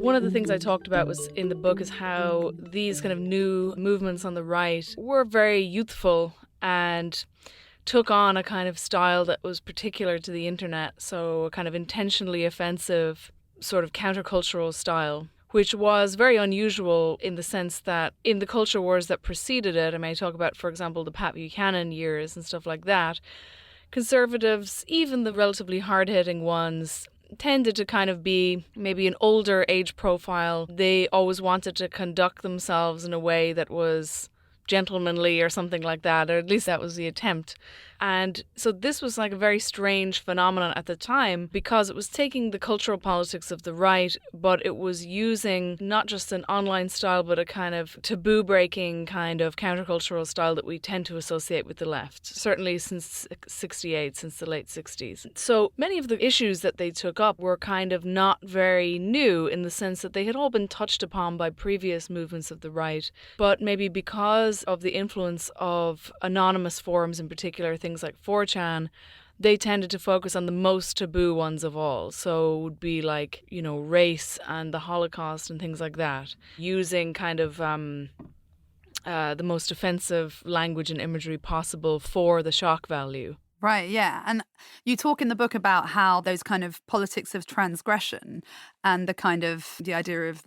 One of the things I talked about was in the book is how these kind of new movements on the right were very youthful and took on a kind of style that was particular to the internet, so a kind of intentionally offensive sort of countercultural style, which was very unusual in the sense that in the culture wars that preceded it, I may talk about, for example, the Pat Buchanan years and stuff like that, conservatives, even the relatively hard-hitting ones, tended to kind of be maybe an older age profile. They always wanted to conduct themselves in a way that was gentlemanly or something like that, or at least that was the attempt. And so this was like a very strange phenomenon at the time because it was taking the cultural politics of the right, but it was using not just an online style, but a kind of taboo breaking kind of countercultural style that we tend to associate with the left, certainly since 68, since the late 60s. So many of the issues that they took up were kind of not very new in the sense that they had all been touched upon by previous movements of the right, but maybe because of the influence of anonymous forums in particular, things like 4chan, they tended to focus on the most taboo ones of all. So it would be like, race and the Holocaust and things like that, using kind of the most offensive language and imagery possible for the shock value. Right, yeah. And you talk in the book about how those kind of politics of transgression and the idea of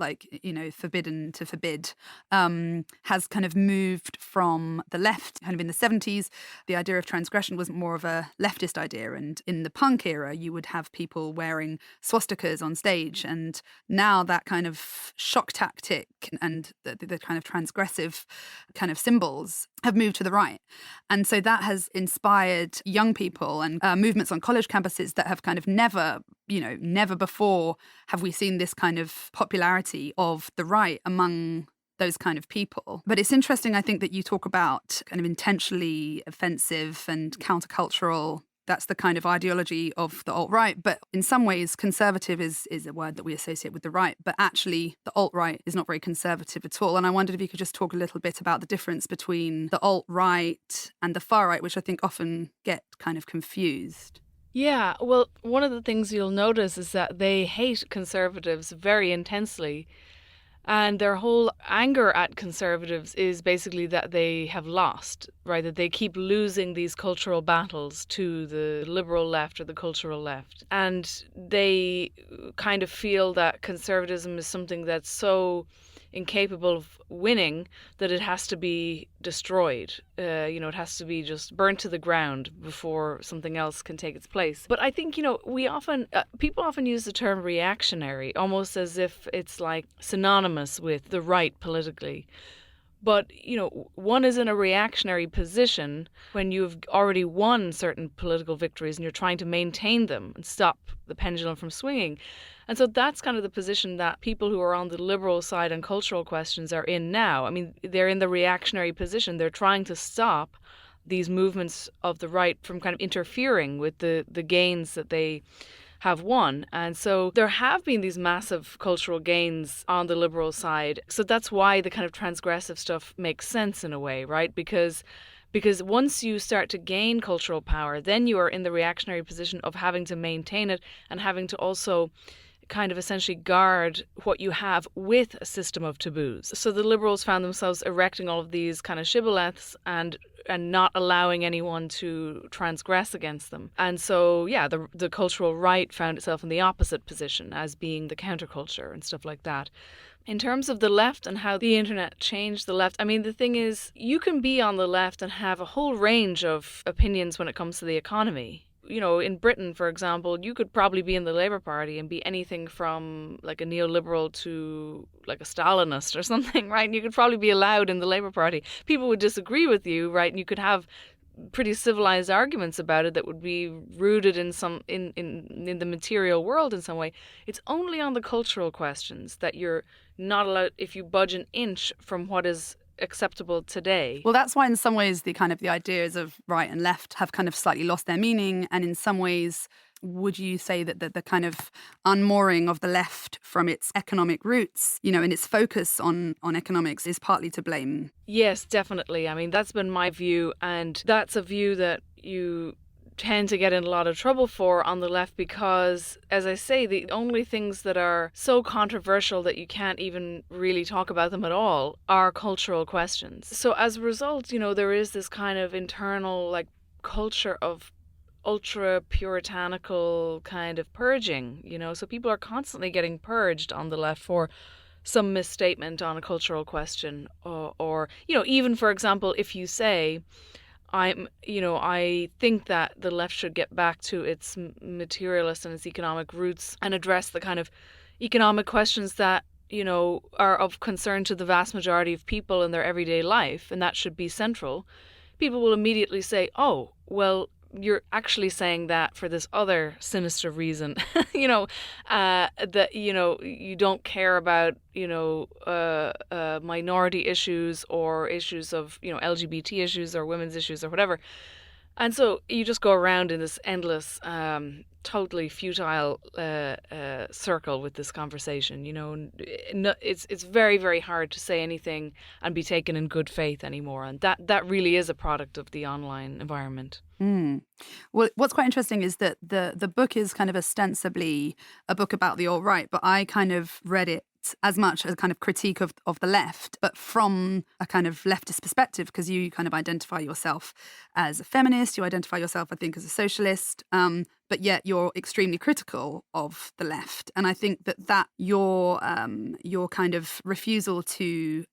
forbidden to forbid has kind of moved from the left. Kind of in the 70s, the idea of transgression was more of a leftist idea. And in the punk era, you would have people wearing swastikas on stage. And now that kind of shock tactic and the kind of transgressive kind of symbols have moved to the right. And so that has inspired young people and movements on college campuses that have kind of never before have we seen this kind of popularity of the right among those kind of people. But it's interesting, I think, that you talk about kind of intentionally offensive and countercultural. That's the kind of ideology of the alt-right. But in some ways, conservative is a word that we associate with the right. But actually, the alt-right is not very conservative at all. And I wondered if you could just talk a little bit about the difference between the alt-right and the far-right, which I think often get kind of confused. Yeah, well, one of the things you'll notice is that they hate conservatives very intensely. And their whole anger at conservatives is basically that they have lost, right? That they keep losing these cultural battles to the liberal left or the cultural left. And they kind of feel that conservatism is something that's so incapable of winning that it has to be destroyed. It has to be just burnt to the ground before something else can take its place. But I think, people often use the term reactionary almost as if it's like synonymous with the right politically. But, one is in a reactionary position when you've already won certain political victories and you're trying to maintain them and stop the pendulum from swinging. And so that's kind of the position that people who are on the liberal side on cultural questions are in now. I mean, they're in the reactionary position. They're trying to stop these movements of the right from kind of interfering with the gains that they have won. And so there have been these massive cultural gains on the liberal side. So that's why the kind of transgressive stuff makes sense in a way, right? Because once you start to gain cultural power, then you are in the reactionary position of having to maintain it and having to also kind of essentially guard what you have with a system of taboos. So the liberals found themselves erecting all of these kind of shibboleths and not allowing anyone to transgress against them. And so, yeah, the cultural right found itself in the opposite position as being the counterculture and stuff like that. In terms of the left and how the internet changed the left, I mean, the thing is, you can be on the left and have a whole range of opinions when it comes to the economy. In Britain, for example, you could probably be in the Labour Party and be anything from like a neoliberal to like a Stalinist or something, right? And you could probably be allowed in the Labour Party. People would disagree with you, right? And you could have pretty civilized arguments about it that would be rooted in in the material world in some way. It's only on the cultural questions that you're not allowed, if you budge an inch from what is acceptable today. Well, that's why in some ways the ideas of right and left have kind of slightly lost their meaning. And in some ways, would you say that the kind of unmooring of the left from its economic roots, and its focus on economics is partly to blame? Yes, definitely. I mean, that's been my view. And that's a view that you tend to get in a lot of trouble for on the left because, as I say, the only things that are so controversial that you can't even really talk about them at all are cultural questions. So as a result, there is this kind of internal like culture of ultra puritanical kind of purging, so people are constantly getting purged on the left for some misstatement on a cultural question, or even, for example, if you say, I think that the left should get back to its materialist and its economic roots and address the kind of economic questions that, are of concern to the vast majority of people in their everyday life, and that should be central. People will immediately say, oh, well, you're actually saying that for this other sinister reason, that, you don't care about, minority issues or issues of, LGBT issues or women's issues or whatever. And so you just go around in this endless, totally futile circle with this conversation. It's very, very hard to say anything and be taken in good faith anymore. And that really is a product of the online environment. Mm. Well, what's quite interesting is that the book is kind of ostensibly a book about the alt-right, but I kind of read it as much as a kind of critique of the left, but from a kind of leftist perspective, because you kind of identify yourself as a feminist, you identify yourself, I think, as a socialist, but yet you're extremely critical of the left. And I think that your kind of refusal to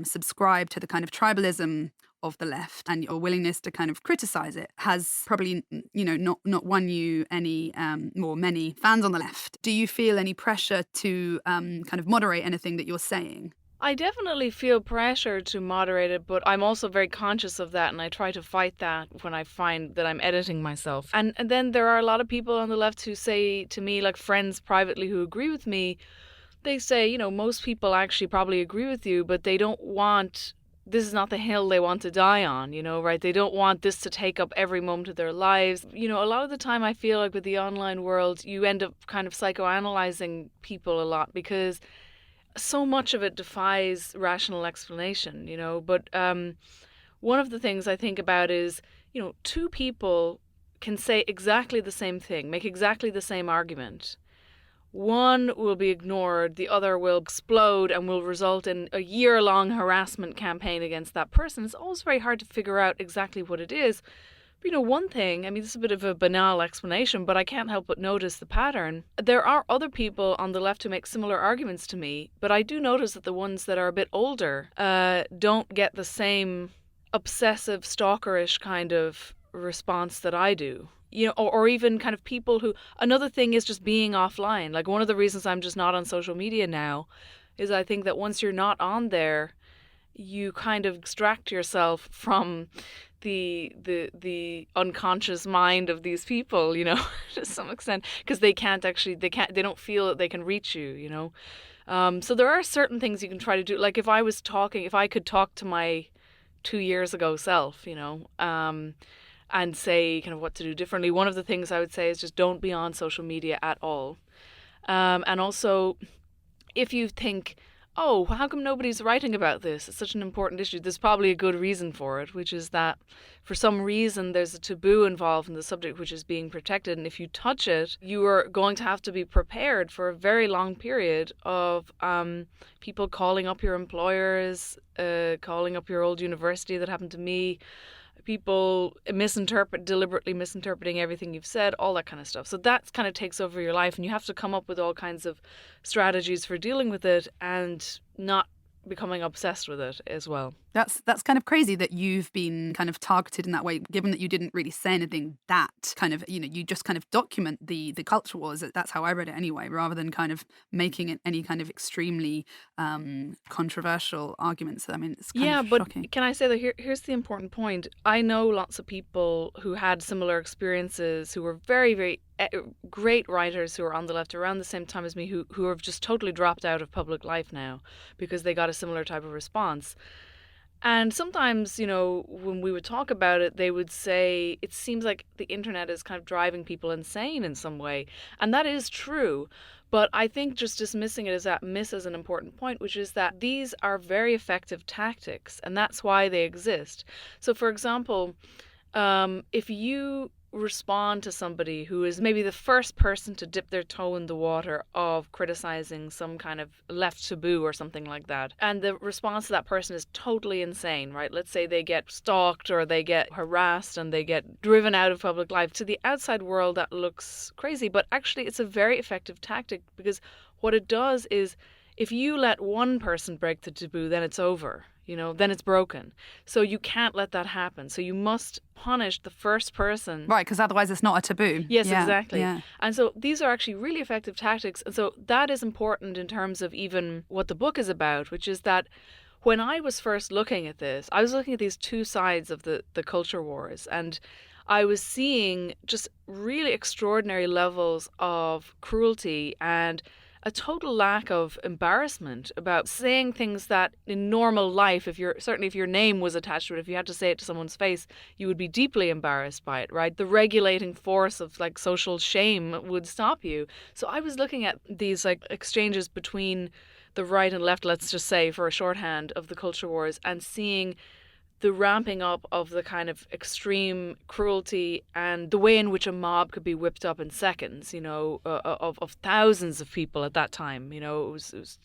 subscribe to the kind of tribalism of the left and your willingness to kind of criticize it has probably, not won you any many fans on the left. Do you feel any pressure to kind of moderate anything that you're saying? I definitely feel pressure to moderate it, but I'm also very conscious of that, and I try to fight that when I find that I'm editing myself. And then there are a lot of people on the left who say to me, like friends privately who agree with me, they say, most people actually probably agree with you, but they don't want, this is not the hill they want to die on, right? They don't want this to take up every moment of their lives. A lot of the time I feel like with the online world, you end up kind of psychoanalyzing people a lot because so much of it defies rational explanation, But one of the things I think about is, two people can say exactly the same thing, make exactly the same argument. One will be ignored, the other will explode and will result in a year-long harassment campaign against that person. It's always very hard to figure out exactly what it is. But, one thing, I mean, this is a bit of a banal explanation, but I can't help but notice the pattern. There are other people on the left who make similar arguments to me, but I do notice that the ones that are a bit older don't get the same obsessive, stalkerish kind of response that I do. Or even kind of people who, another thing is just being offline. Like one of the reasons I'm just not on social media now is I think that once you're not on there, you kind of extract yourself from the unconscious mind of these people, to some extent, because they don't feel that they can reach you, So there are certain things you can try to do. Like if I could talk to my 2 years ago self, and say kind of what to do differently. One of the things I would say is just don't be on social media at all. And also, if you think, oh, how come nobody's writing about this? It's such an important issue. There's probably a good reason for it, which is that for some reason there's a taboo involved in the subject which is being protected. And if you touch it, you are going to have to be prepared for a very long period of people calling up your employers, calling up your old university. That happened to me. People deliberately misinterpreting everything you've said, all that kind of stuff. So that kind of takes over your life, and you have to come up with all kinds of strategies for dealing with it and not becoming obsessed with it as well. That's kind of crazy that you've been kind of targeted in that way, given that you didn't really say anything that kind of, you just kind of document the culture wars. That's how I read it anyway, rather than kind of making it any kind of extremely controversial arguments. I mean, it's kind of shocking. But can I say that here's the important point. I know lots of people who had similar experiences, who were very, very great writers who are on the left around the same time as me, who have just totally dropped out of public life now because they got a similar type of response. And sometimes, when we would talk about it, they would say it seems like the internet is kind of driving people insane in some way. And that is true. But I think just dismissing it as that misses an important point, which is that these are very effective tactics, and that's why they exist. So, for example, if you respond to somebody who is maybe the first person to dip their toe in the water of criticizing some kind of left taboo or something like that, and the response to that person is totally insane, right? Let's say they get stalked or they get harassed and they get driven out of public life. To the outside world, that looks crazy, but actually it's a very effective tactic, because what it does is, if you let one person break the taboo, then it's over. Then it's broken. So you can't let that happen. So you must punish the first person. Right, because otherwise it's not a taboo. Yes, yeah, exactly. Yeah. And so these are actually really effective tactics. And so that is important in terms of even what the book is about, which is that when I was first looking at this, I was looking at these two sides of the culture wars. And I was seeing just really extraordinary levels of cruelty and a total lack of embarrassment about saying things that in normal life, if your name was attached to it, if you had to say it to someone's face, you would be deeply embarrassed by it, right? The regulating force of like social shame would stop you. So I was looking at these like exchanges between the right and left, let's just say for a shorthand, of the culture wars, and seeing the ramping up of the kind of extreme cruelty and the way in which a mob could be whipped up in seconds, of thousands of people at that time. It was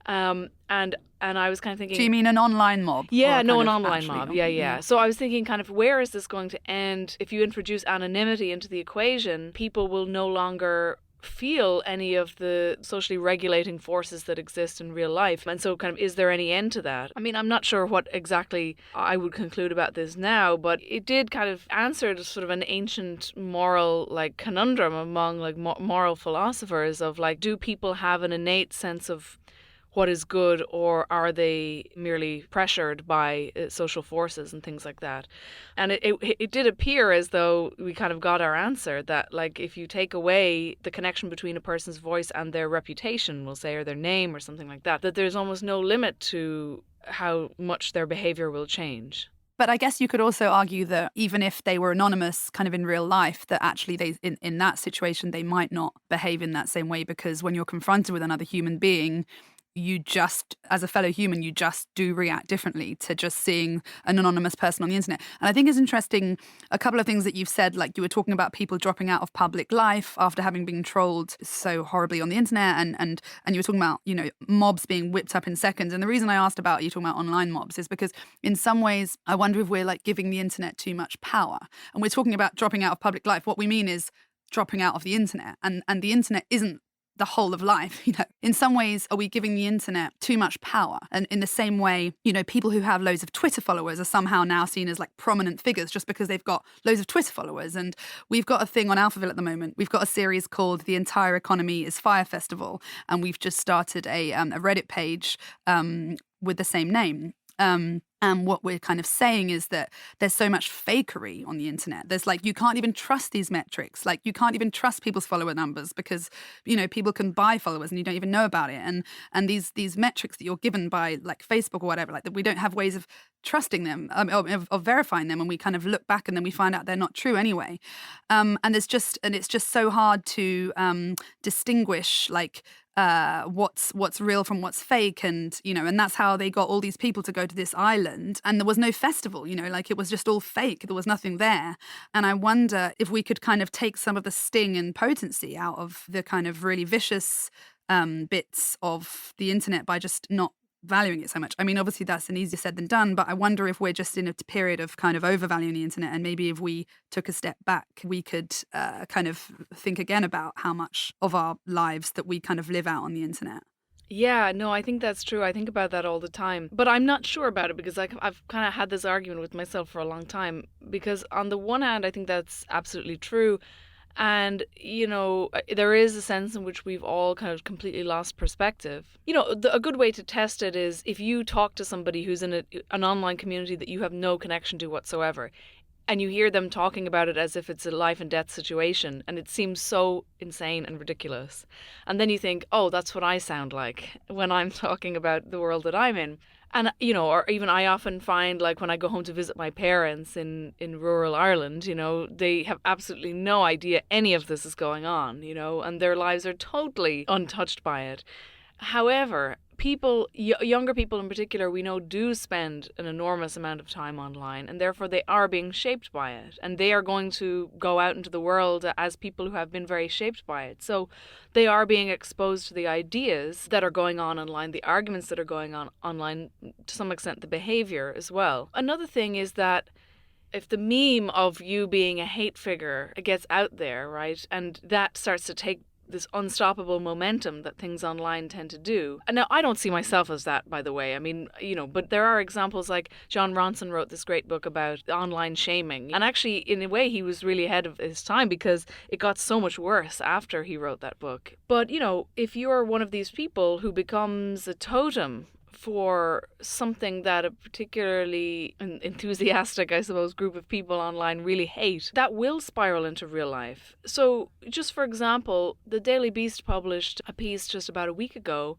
and I was kind of thinking. Do you mean an online mob? Yeah, no, an online mob. Yeah. So I was thinking kind of, where is this going to end? If you introduce anonymity into the equation, people will no longer feel any of the socially regulating forces that exist in real life. And so kind of, is there any end to that? I mean, I'm not sure what exactly I would conclude about this now, but it did kind of answer sort of an ancient moral like conundrum among like moral philosophers of like, do people have an innate sense of what is good, or are they merely pressured by social forces and things like that? And it did appear as though we kind of got our answer, that like if you take away the connection between a person's voice and their reputation, we'll say, or their name or something like that, that there's almost no limit to how much their behavior will change. But I guess you could also argue that even if they were anonymous kind of in real life, that actually they in that situation they might not behave in that same way, because when you're confronted with another human being, you just, as a fellow human, you just do react differently to just seeing an anonymous person on the internet. And I think it's interesting, a couple of things that you've said, like you were talking about people dropping out of public life after having been trolled so horribly on the internet, and you were talking about, mobs being whipped up in seconds. And the reason I asked about you talking about online mobs is because in some ways, I wonder if we're like giving the internet too much power. And we're talking about dropping out of public life. What we mean is dropping out of the internet. And the internet isn't the whole of life. In some ways, are we giving the internet too much power? And in the same way, people who have loads of Twitter followers are somehow now seen as like prominent figures just because they've got loads of Twitter followers. And we've got a thing on Alphaville at the moment. We've got a series called The Entire Economy is Fire Festival. And we've just started a Reddit page with the same name. And what we're kind of saying is that there's so much fakery on the internet. There's like, you can't even trust these metrics. Like, you can't even trust people's follower numbers because, people can buy followers and you don't even know about it. And these metrics that you're given by like Facebook or whatever, like that, we don't have ways of trusting them, of verifying them. And we kind of look back and then we find out they're not true anyway. And it's just so hard to distinguish like, what's real from what's fake, and and that's how they got all these people to go to this island, and there was no festival, like it was just all fake. There was nothing there. And I wonder if we could kind of take some of the sting and potency out of the kind of really vicious bits of the internet by just not valuing it so much. I mean, obviously that's an easier said than done, but I wonder if we're just in a period of kind of overvaluing the internet, and maybe if we took a step back, we could kind of think again about how much of our lives that we kind of live out on the internet. Yeah, no, I think that's true. I think about that all the time. But I'm not sure about it because I've kind of had this argument with myself for a long time. Because on the one hand, I think that's absolutely true. And, there is a sense in which we've all kind of completely lost perspective. A good way to test it is if you talk to somebody who's in an online community that you have no connection to whatsoever, and you hear them talking about it as if it's a life and death situation, and it seems so insane and ridiculous. And then you think, oh, that's what I sound like when I'm talking about the world that I'm in. And, or even I often find, like, when I go home to visit my parents in rural Ireland, they have absolutely no idea any of this is going on, and their lives are totally untouched by it. However, people, younger people in particular, we know do spend an enormous amount of time online, and therefore they are being shaped by it, and they are going to go out into the world as people who have been very shaped by it. So they are being exposed to the ideas that are going on online, the arguments that are going on online, to some extent the behavior as well. Another thing is that if the meme of you being a hate figure gets out there, right, and that starts to take this unstoppable momentum that things online tend to do. And now, I don't see myself as that, by the way. I mean, but there are examples like John Ronson wrote this great book about online shaming. And actually, in a way, he was really ahead of his time because it got so much worse after he wrote that book. But, if you're one of these people who becomes a totem for something that a particularly enthusiastic, I suppose, group of people online really hate, that will spiral into real life. So, just for example, the Daily Beast published a piece just about a week ago,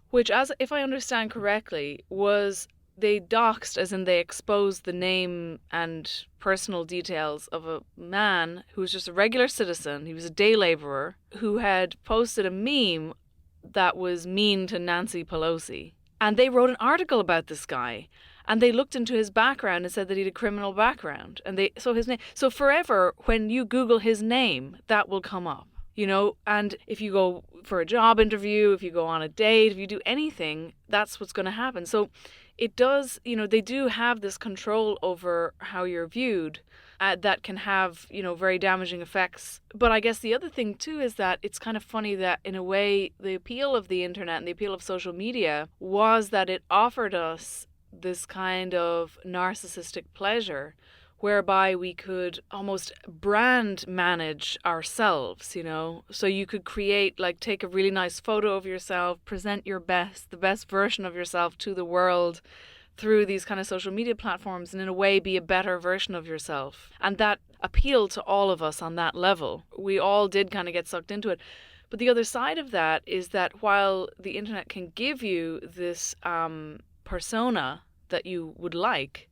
which, as if I understand correctly, was they doxed, as in they exposed the name and personal details of a man who was just a regular citizen. He was a day laborer who had posted a meme that was mean to Nancy Pelosi. And they wrote an article about this guy, and they looked into his background and said that he had a criminal background. And so forever, when you Google his name, that will come up, and if you go for a job interview, if you go on a date, if you do anything, that's what's going to happen. So it does, they do have this control over how you're viewed. That can have, very damaging effects. But I guess the other thing, too, is that it's kind of funny that, in a way, the appeal of the internet and the appeal of social media was that it offered us this kind of narcissistic pleasure whereby we could almost brand manage ourselves, So you could create, take a really nice photo of yourself, present the best version of yourself to the world through these kind of social media platforms, and in a way be a better version of yourself. And that appealed to all of us on that level. We all did kind of get sucked into it. But the other side of that is that while the internet can give you this persona that you would like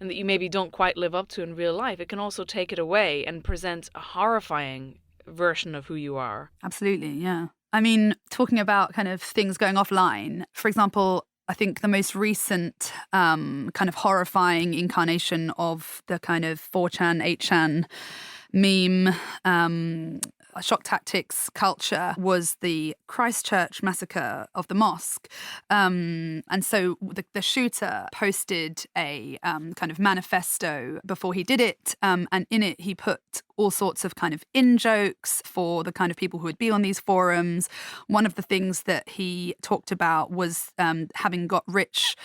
and that you maybe don't quite live up to in real life, it can also take it away and present a horrifying version of who you are. Absolutely, yeah. I mean, talking about kind of things going offline, for example, I think the most recent kind of horrifying incarnation of the kind of 4chan, 8chan meme, shock tactics culture was the Christchurch massacre of the mosque. And so the shooter posted a kind of manifesto before he did it. And in it, he put all sorts of kind of in-jokes for the kind of people who would be on these forums. One of the things that he talked about was having got rich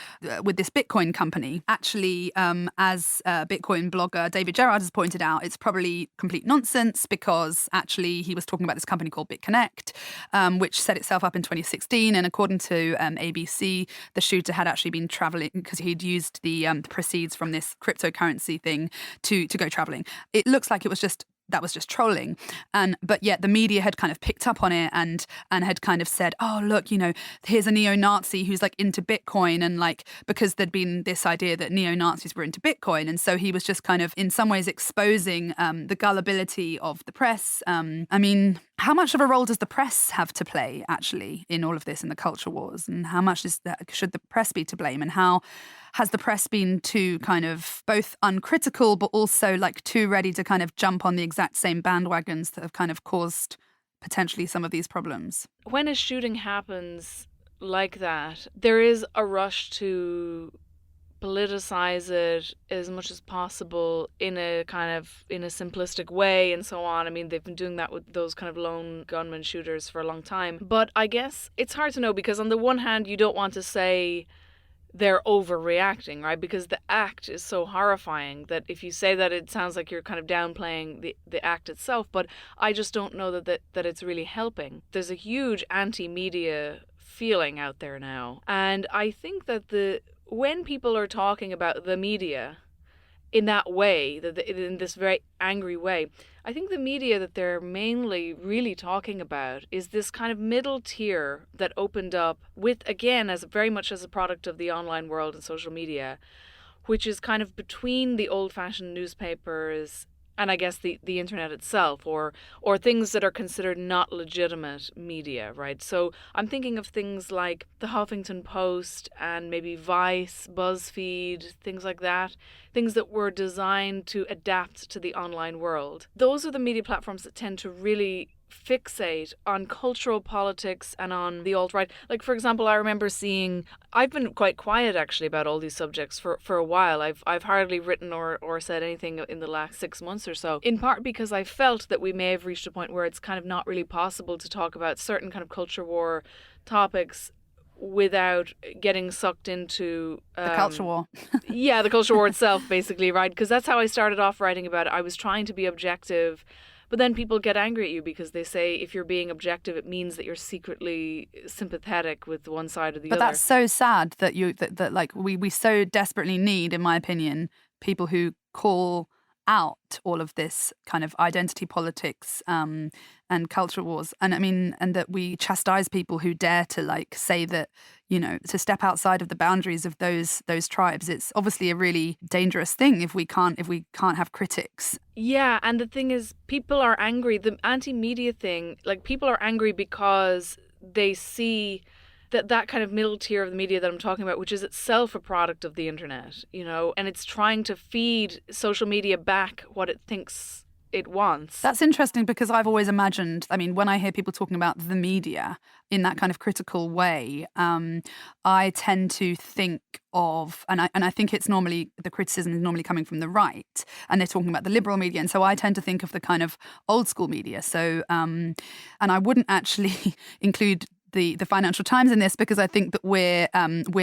with this Bitcoin company. Actually, as Bitcoin blogger David Gerard has pointed out, it's probably complete nonsense because actually he was talking about this company called BitConnect, which set itself up in 2016. And according to ABC, the shooter had actually been traveling because he'd used the proceeds from this cryptocurrency thing to go traveling. It looks like that was just trolling. But yet the media had kind of picked up on it and had kind of said, oh, look, here's a neo-Nazi who's into Bitcoin, and because there'd been this idea that neo-Nazis were into Bitcoin. And so he was just kind of in some ways exposing the gullibility of the press. I mean, how much of a role does the press have to play actually in all of this, in the culture wars? And how much should the press be to blame? And how has the press been too kind of both uncritical, but also too ready to kind of jump on the exact same bandwagons that have kind of caused potentially some of these problems? When a shooting happens like that, there is a rush to politicize it as much as possible in a simplistic way and so on. I mean, they've been doing that with those kind of lone gunman shooters for a long time. But I guess it's hard to know because on the one hand, you don't want to say they're overreacting, right? Because the act is so horrifying that if you say that, it sounds like you're kind of downplaying the act itself. But I just don't know that it's really helping. There's a huge anti-media feeling out there now. And I think that when people are talking about the media in that way, in this very angry way, I think the media that they're mainly really talking about is this kind of middle tier that opened up with, again, as very much as a product of the online world and social media, which is kind of between the old-fashioned newspapers and I guess the internet itself, or things that are considered not legitimate media, right? So I'm thinking of things like the Huffington Post and maybe Vice, BuzzFeed, things like that, things that were designed to adapt to the online world. Those are the media platforms that tend to really fixate on cultural politics and on the alt-right. Like, for example, I remember seeing, I've been quite quiet actually about all these subjects for a while. I've hardly written or said anything in the last 6 months or so, in part because I felt that we may have reached a point where it's kind of not really possible to talk about certain kind of culture war topics without getting sucked into The culture war. yeah, the culture war itself, basically, right? Because that's how I started off writing about it. I was trying to be objective, but then people get angry at you because they say if you're being objective, it means that you're secretly sympathetic with one side or the But other. that's so sad that that like we so desperately need, in my opinion, people who call out all of this kind of identity politics and culture wars. And I mean, and that we chastise people who dare to like say that, you know, to step outside of the boundaries of those tribes. It's obviously a really dangerous thing if we can't have critics. Yeah, and the thing is, people are angry. The anti-media thing, like, people are angry because they see that kind of middle tier of the media that I'm talking about, which is itself a product of the internet, you know, and it's trying to feed social media back what it thinks it wants. That's interesting because I've always imagined, I mean, when I hear people talking about the media in that kind of critical way, I tend to think of, and I think it's normally, the criticism is normally coming from the right, and they're talking about the liberal media. And so I tend to think of the kind of old school media. So, and I wouldn't actually include the Financial Times in this because I think that we're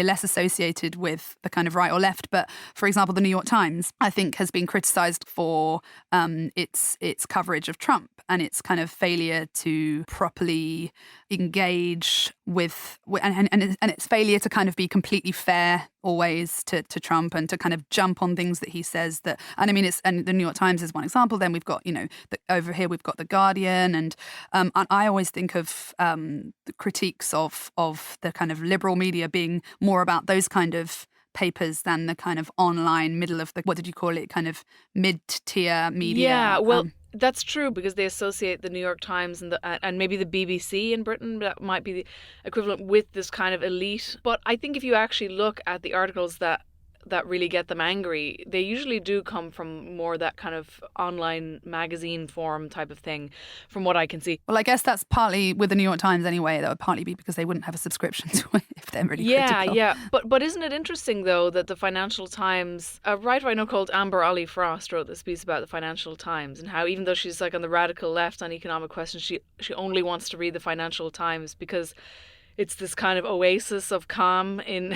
less associated with the kind of right or left. But for example, the New York Times, I think, has been criticised for its coverage of Trump and its kind of failure to properly engage with and its failure to kind of be completely fair always to Trump and to kind of jump on things that he says that, and I mean, and the New York Times is one example. Then we've got, you know, over here we've got the Guardian, and I always think of the critiques of the kind of liberal media being more about those kind of papers than the kind of online middle of the, what did you call it, kind of mid-tier media. Yeah, well, that's true because they associate the New York Times and maybe the BBC in Britain, that might be the equivalent, with this kind of elite. But I think if you actually look at the articles that really get them angry, they usually do come from more that kind of online magazine form type of thing, from what I can see. Well, I guess that's partly with the New York Times anyway. That would partly be because they wouldn't have a subscription to it if they're really critical. Yeah. But isn't it interesting, though, that the Financial Times, a writer I know called Amber Ollie Frost wrote this piece about the Financial Times and how even though she's like on the radical left on economic questions, she only wants to read the Financial Times because it's this kind of oasis of calm in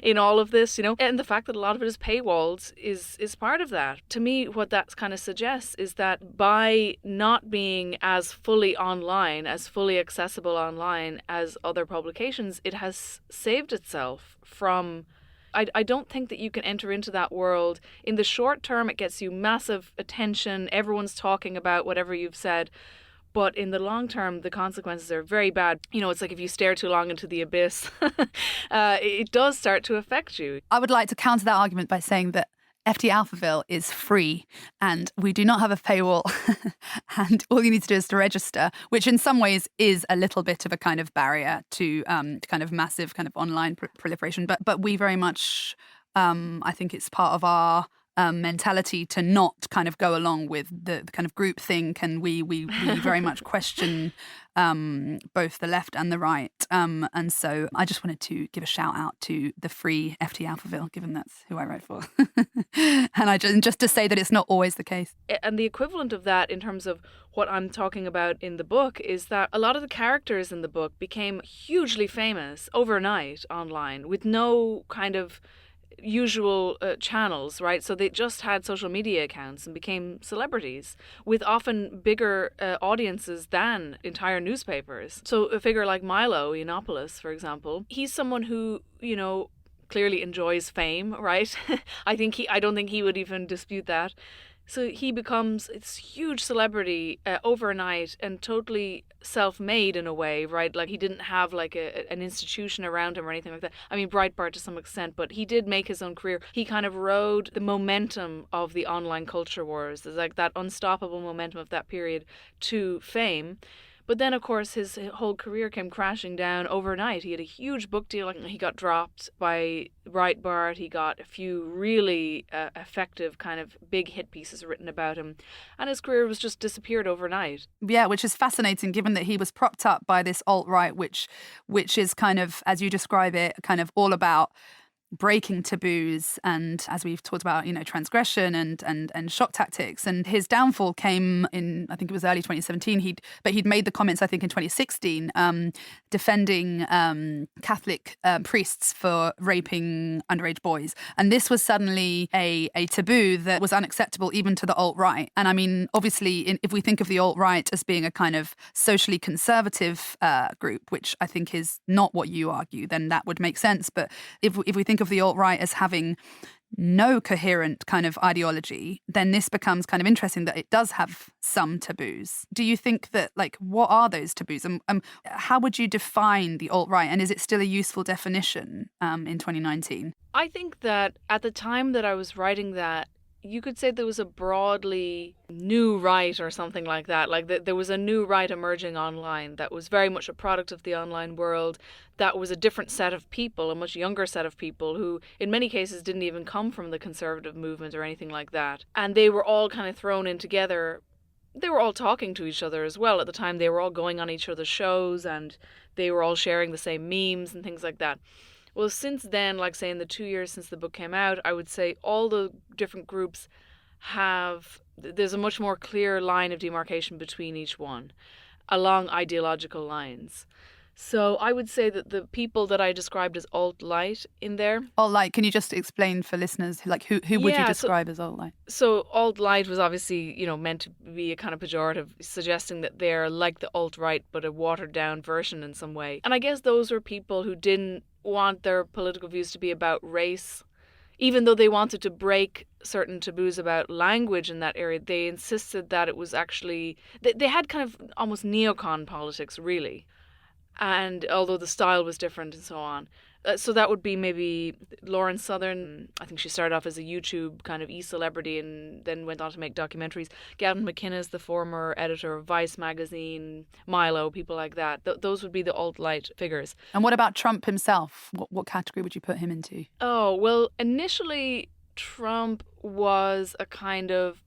in all of this, you know. And the fact that a lot of it is paywalled is part of that. To me, what that kind of suggests is that by not being as fully online, as fully accessible online as other publications, it has saved itself from... I don't think that you can enter into that world. In the short term, it gets you massive attention. Everyone's talking about whatever you've said. But in the long term, the consequences are very bad. You know, it's like if you stare too long into the abyss, it does start to affect you. I would like to counter that argument by saying that FT Alphaville is free and we do not have a paywall and all you need to do is to register, which in some ways is a little bit of a kind of barrier to kind of massive kind of online proliferation. But we very much, I think it's part of our mentality to not kind of go along with the kind of group think, and we very much question both the left and the right. And so I just wanted to give a shout out to the free FT Alphaville, given that's who I write for. And I just to say that it's not always the case. And the equivalent of that in terms of what I'm talking about in the book is that a lot of the characters in the book became hugely famous overnight online with no kind of usual channels, right? So they just had social media accounts and became celebrities with often bigger audiences than entire newspapers. So a figure like Milo Yiannopoulos, for example, he's someone who, you know, clearly enjoys fame, right? I don't think he would even dispute that. So he becomes this huge celebrity overnight and totally self-made in a way, right? Like he didn't have like an institution around him or anything like that. I mean, Breitbart to some extent, but he did make his own career. He kind of rode the momentum of the online culture wars. There's like that unstoppable momentum of that period to fame. But then, of course, his whole career came crashing down overnight. He had a huge book deal. He got dropped by Breitbart. He got a few really effective kind of big hit pieces written about him. And his career was just disappeared overnight. Yeah, which is fascinating given that he was propped up by this alt-right, which is kind of, as you describe it, kind of all about breaking taboos and, as we've talked about, transgression and shock tactics. And his downfall came in, I think it was early 2017. He'd made the comments, I think, in 2016, defending Catholic priests for raping underage boys. And this was suddenly a taboo that was unacceptable even to the alt-right. And I mean, obviously, if we think of the alt-right as being a kind of socially conservative group, which I think is not what you argue, then that would make sense. But if we think of the alt-right as having no coherent kind of ideology, then this becomes kind of interesting that it does have some taboos. Do you think that, like, what are those taboos? How would you define the alt-right? And is it still a useful definition in 2019? I think that at the time that I was writing that, you could say there was a broadly new right or something like that. Like there was a new right emerging online that was very much a product of the online world. That was a different set of people, a much younger set of people who in many cases didn't even come from the conservative movement or anything like that. And they were all kind of thrown in together. They were all talking to each other as well. At the time, they were all going on each other's shows and they were all sharing the same memes and things like that. Well, since then, like say in the 2 years since the book came out, I would say all the different groups there's a much more clear line of demarcation between each one along ideological lines. So I would say that the people that I described as alt-light in there. Alt-light, can you just explain for listeners, like who would you describe as alt-light? So alt-light was obviously, meant to be a kind of pejorative, suggesting that they're like the alt-right but a watered-down version in some way. And I guess those were people who didn't want their political views to be about race. Even though they wanted to break certain taboos about language in that area, they insisted that it was actually... They had kind of almost neocon politics, really. And although the style was different and so on. So that would be maybe Lauren Southern. I think she started off as a YouTube kind of e-celebrity and then went on to make documentaries. Gavin McInnes, the former editor of Vice magazine, Milo, people like that. Those would be the alt-light figures. And what about Trump himself? What category would you put him into? Oh, well, initially Trump was a kind of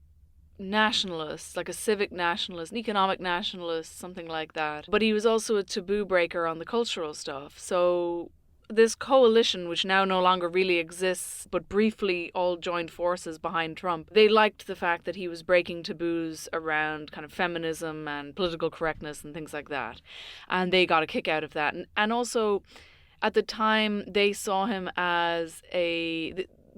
nationalist, like a civic nationalist, an economic nationalist, something like that. But he was also a taboo breaker on the cultural stuff. So this coalition, which now no longer really exists, but briefly all joined forces behind Trump, they liked the fact that he was breaking taboos around kind of feminism and political correctness and things like that. And they got a kick out of that. And also, at the time, they saw him as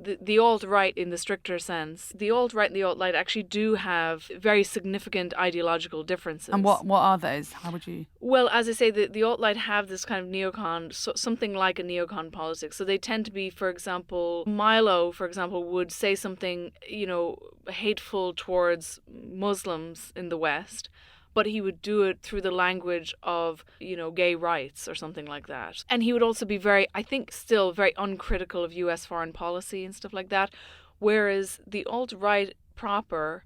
the alt-right in the stricter sense. The alt-right and the alt-light actually do have very significant ideological differences. And what are those? How would you... Well, as I say, the alt-light have this kind of neocon, something like a neocon politics. So they tend to be, for example, Milo, for example, would say something, hateful towards Muslims in the West, but he would do it through the language of, gay rights or something like that. And he would also be I think still very uncritical of US foreign policy and stuff like that. Whereas the alt-right proper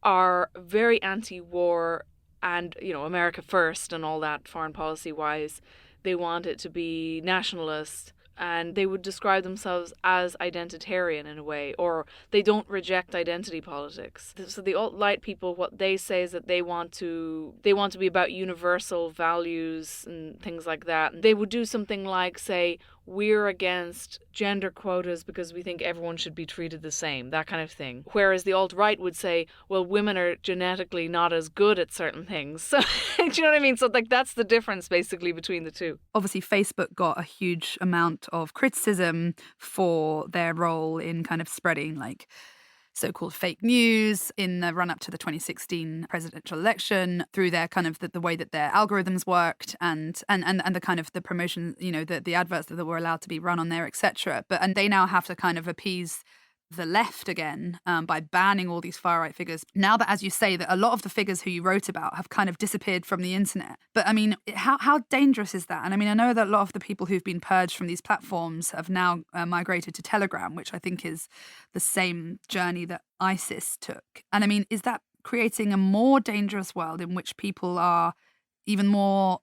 are very anti-war and, America first and all that foreign policy wise. They want it to be nationalist. And they would describe themselves as identitarian in a way, or they don't reject identity politics. So the alt-light people, what they say is that they want to be about universal values and things like that. They would do something like say, we're against gender quotas because we think everyone should be treated the same, that kind of thing. Whereas the alt-right would say, well, women are genetically not as good at certain things. So, do you know what I mean? So that's the difference basically between the two. Obviously, Facebook got a huge amount of criticism for their role in kind of spreading like so-called fake news in the run-up to the 2016 presidential election through their kind of the way that their algorithms worked and the kind of the promotion, the adverts that were allowed to be run on there, etc. And they now have to kind of appease the left again by banning all these far right figures. Now that, as you say, that a lot of the figures who you wrote about have kind of disappeared from the internet. But I mean, how dangerous is that? And I mean, I know that a lot of the people who've been purged from these platforms have now migrated to Telegram, which I think is the same journey that ISIS took. And I mean, is that creating a more dangerous world in which people are even more,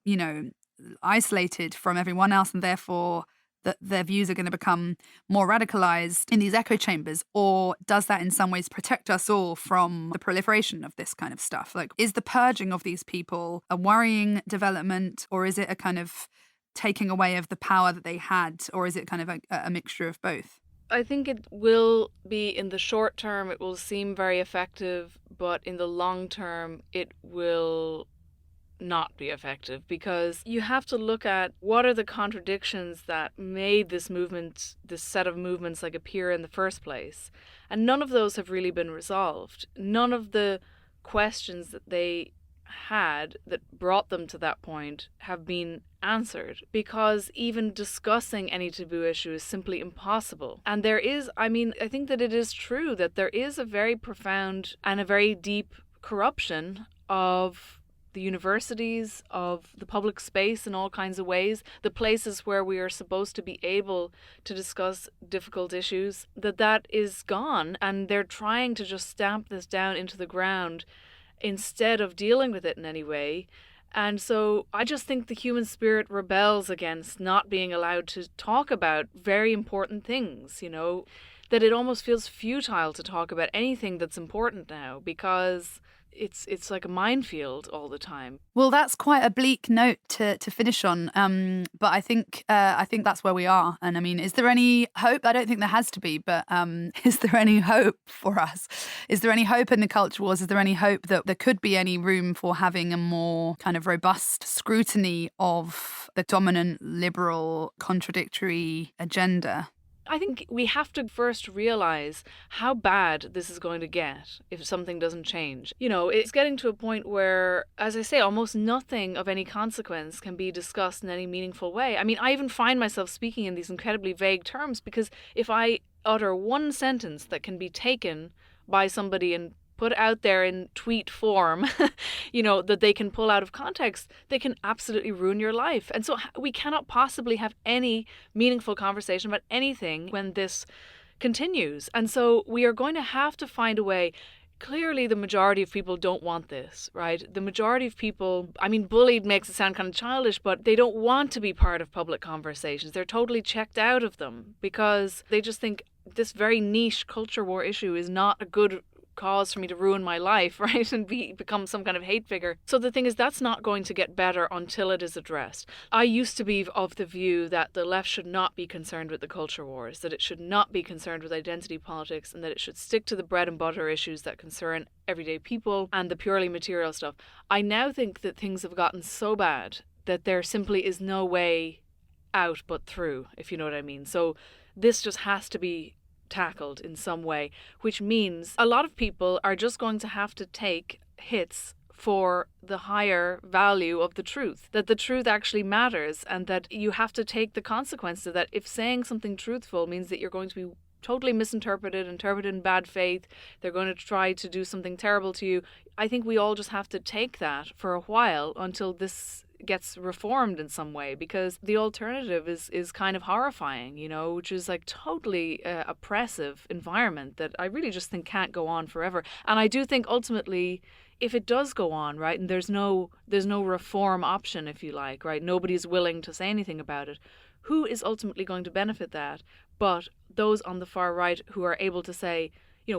isolated from everyone else, and therefore that their views are going to become more radicalized in these echo chambers? Or does that in some ways protect us all from the proliferation of this kind of stuff? Like, is the purging of these people a worrying development, or is it a kind of taking away of the power that they had, or is it kind of a mixture of both? I think it will be, in the short term, it will seem very effective, but in the long term, it will not be effective, because you have to look at what are the contradictions that made this movement, this set of movements, like, appear in the first place. And none of those have really been resolved. None of the questions that they had that brought them to that point have been answered, because even discussing any taboo issue is simply impossible. And there is, I think that it is true that there is a very profound and a very deep corruption of the universities, of the public space in all kinds of ways, the places where we are supposed to be able to discuss difficult issues, that is gone. And they're trying to just stamp this down into the ground instead of dealing with it in any way. And so I just think the human spirit rebels against not being allowed to talk about very important things, that it almost feels futile to talk about anything that's important now, because it's like a minefield all the time. Well, that's quite a bleak note to finish on. But I think that's where we are. And I mean, is there any hope? I don't think there has to be, but is there any hope for us? Is there any hope in the culture wars? Is there any hope that there could be any room for having a more kind of robust scrutiny of the dominant liberal contradictory agenda? I think we have to first realize how bad this is going to get if something doesn't change. It's getting to a point where, as I say, almost nothing of any consequence can be discussed in any meaningful way. I mean, I even find myself speaking in these incredibly vague terms, because if I utter one sentence that can be taken by somebody and put out there in tweet form, that they can pull out of context, they can absolutely ruin your life. And so we cannot possibly have any meaningful conversation about anything when this continues. And so we are going to have to find a way. Clearly, the majority of people don't want this, right? The majority of people, bullied makes it sound kind of childish, but they don't want to be part of public conversations. They're totally checked out of them, because they just think this very niche culture war issue is not a good cause for me to ruin my life, right, and become some kind of hate figure. So the thing is, that's not going to get better until it is addressed. I used to be of the view that the left should not be concerned with the culture wars, that it should not be concerned with identity politics, and that it should stick to the bread and butter issues that concern everyday people and the purely material stuff. I now think that things have gotten so bad that there simply is no way out but through, if you know what I mean. So this just has to be tackled in some way, which means a lot of people are just going to have to take hits for the higher value of the truth, that the truth actually matters, and that you have to take the consequences of that. If saying something truthful means that you're going to be totally misinterpreted, interpreted in bad faith, they're going to try to do something terrible to you, I think we all just have to take that for a while until this gets reformed in some way, because the alternative is kind of horrifying, which is like totally oppressive environment that I really just think can't go on forever. And I do think ultimately, if it does go on, right, and there's no reform option, if you like, right, nobody's willing to say anything about it, who is ultimately going to benefit that but those on the far right who are able to say,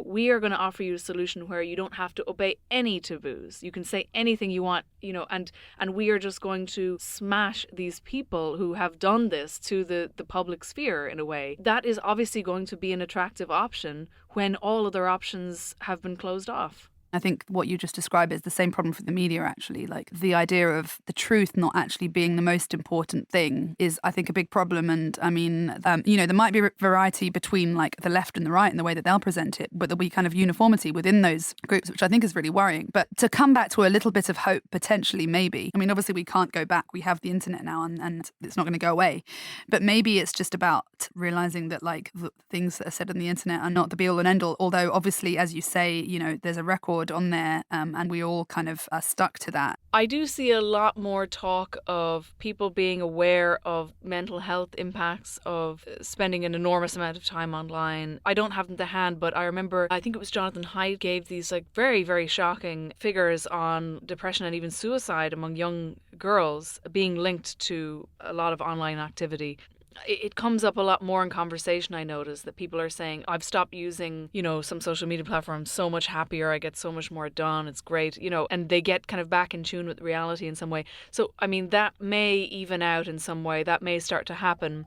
we are going to offer you a solution where you don't have to obey any taboos. You can say anything you want, and we are just going to smash these people who have done this to the public sphere in a way. That is obviously going to be an attractive option when all other options have been closed off. I think what you just described is the same problem for the media, actually. Like the idea of the truth not actually being the most important thing is, I think, a big problem. And I mean, there might be variety between like the left and the right in the way that they'll present it, but there'll be kind of uniformity within those groups, which I think is really worrying. But to come back to a little bit of hope, potentially, maybe. I mean, obviously we can't go back. We have the internet now and it's not going to go away. But maybe it's just about realizing that like the things that are said on the internet are not the be all and end all. Although obviously, as you say, there's a record on there and we all kind of are stuck to that. I do see a lot more talk of people being aware of mental health impacts of spending an enormous amount of time online. I don't have them to hand, but I remember, I think it was Jonathan Haidt gave these like very, very shocking figures on depression and even suicide among young girls being linked to a lot of online activity. It comes up a lot more in conversation, I notice, that people are saying, I've stopped using, some social media platform, so much happier, I get so much more done, it's great, and they get kind of back in tune with reality in some way. So, I mean, that may even out in some way, that may start to happen.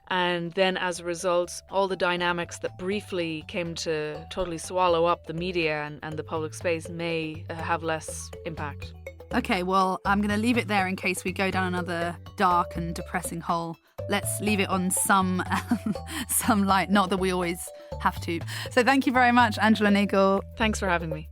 And then as a result, all the dynamics that briefly came to totally swallow up the media and the public space may have less impact. Okay, well, I'm going to leave it there in case we go down another dark and depressing hole. Let's leave it on some light, not that we always have to. So thank you very much, Angela Nagle. Thanks for having me.